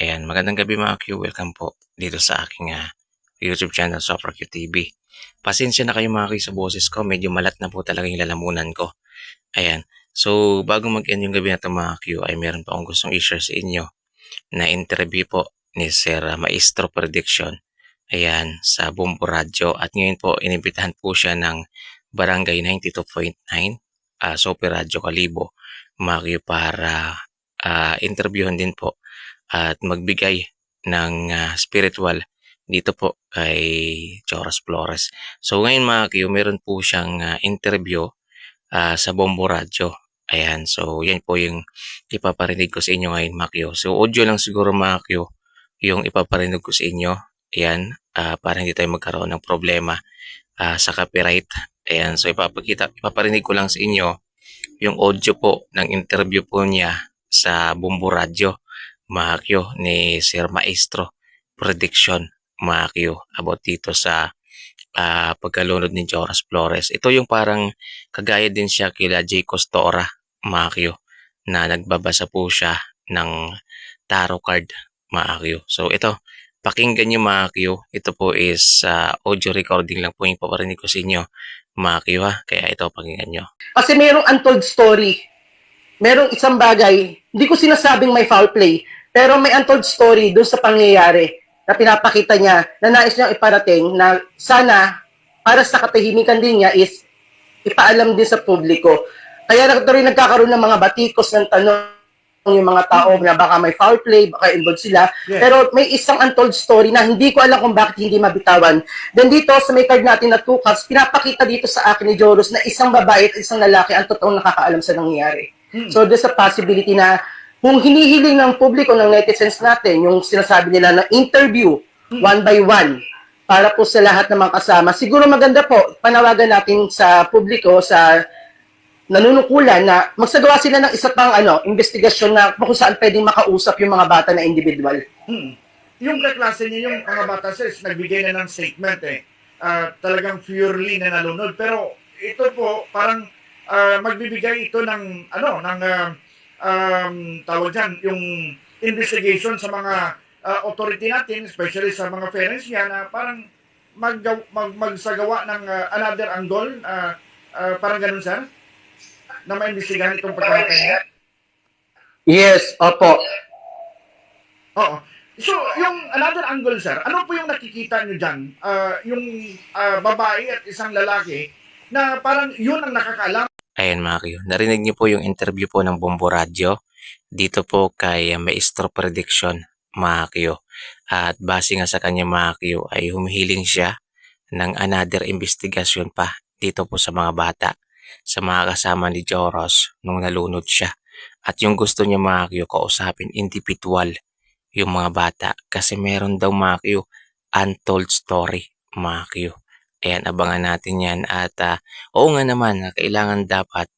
Ayan, magandang gabi mga Q. Welcome po dito sa aking YouTube channel, Sopra Q TV. Pasensya na kayo mga Q sa boses ko. Medyo malat na po talaga yung lalamunan ko. Ayan. So, bago mag-end yung gabi na ito mga Q, ay meron pa akong gustong i-share sa inyo na interview po ni Sir Maestro Prediction. Ayan, sa Bombo Radio. At ngayon po, inibitahan po siya ng Barangay 92.9, Super Radio Kalibo, mga Q, para interviewin din po at magbigay ng spiritual dito po kay Joros Flores. So ngayon mga Q, meron po siyang interview sa Bombo Radio. Ayan, so yan po yung ipaparinig ko sa inyo ngayon mga Q. So audio lang siguro mga Q yung ipaparinig ko sa inyo. Ayan, para hindi tayo magkaroon ng problema sa copyright. Ayan, so ipaparinig ko lang sa inyo yung audio po ng interview po niya sa Bombo Radio, mga Q, ni Sir Maestro Prediction, mga Q, about dito sa pagkalunod ni Joros Flores. Ito yung parang kagaya din siya kila Jay Costora, mga Q, na nagbabasa po siya ng tarot card, mga Q. So ito, pakinggan nyo mga Q. Ito po is audio recording lang po yung paparinig ko sa inyo, mga Q, ha. Kaya ito, pakinggan nyo. Kasi mayroong untold story. Merong isang bagay, hindi ko sinasabing may foul play, pero may untold story doon sa pangyayari na pinapakita niya na nais niyang iparating na sana para sa katahimikan din niya is ipaalam din sa publiko. Kaya rin nagkakaroon ng mga batikos ng tanong yung mga tao na baka may foul play, baka involved sila. Yeah. Pero may isang untold story na hindi ko alam kung bakit hindi mabitawan. Then dito sa may card natin na 2 cards, pinapakita dito sa akin ni Joros na isang babae at isang lalaki ang totoong nakakaalam sa nangyayari. So there's a possibility na kung hinihiling ng publiko, ng netizens natin, yung sinasabi nila na interview, one by one, para po sa lahat ng mga kasama, siguro maganda po, panawagan natin sa publiko, sa nanunukulan na magsagawa sila ng isa pang investigasyon na kung saan pwedeng makausap yung mga bata na individual. Yung kaklase niya, yung mga bata sis, nagbigay na ng statement talagang purely na nalunod. Pero ito po, parang magbibigay ito ng tawag dyan, yung investigation sa mga authority natin, especially sa mga parents niya, na parang magsagawa ng another angle, parang ganun sir, na maimbestigahan itong pagkamatay niya. Yes, opo. Oo. So, yung another angle, sir, ano po yung nakikita nyo dyan? Yung babae at isang lalaki na parang yun ang nakakaalam. Ayan mga Q, narinig niyo po yung interview po ng Bombo Radio dito po kay Maestro Prediction, mga Q. At base nga sa kanya mga Q ay humihiling siya ng another investigation pa dito po sa mga bata, sa mga kasama ni Joros nung nalunod siya. At yung gusto niya mga Q, kausapin individual yung mga bata kasi meron daw mga Q untold story, mga Q. Ayan, abangan natin yan. At oo nga naman, kailangan dapat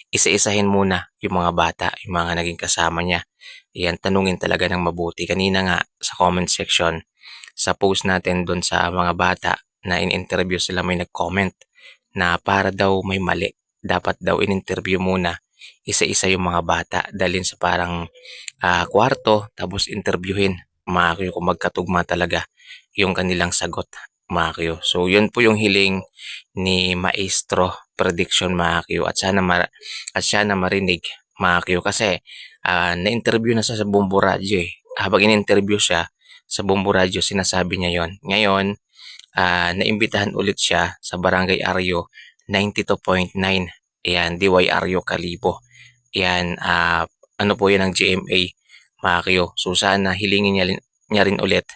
isa-isahin muna yung mga bata, yung mga naging kasama niya. Ayan, tanungin talaga ng mabuti. Kanina nga sa comment section, sa post natin doon sa mga bata na in-interview sila, may nag-comment na para daw may mali. Dapat daw in-interview muna isa-isa yung mga bata, dalhin sa parang kwarto, tapos interviewin, mga Q, kung magkatugma talaga yung kanilang sagot, mga Q. So yun po yung hiling ni Maestro Prediction, mga Q, at sana marinig, mga Q, kasi na-interview na siya sa Bombo Radio Habang in-interview siya sa Bombo Radio, sinasabi niya yon. Ngayon, naimbitahan ulit siya sa Barangay Aryo 92.9. Ayan, DY Aryo Kalibo. Ayan, ano po yan ng GMA, mga Q. So sana hilingin niya rin ulit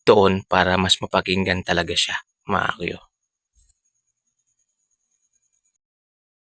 doon para mas mapakinggan talaga siya, mga Q.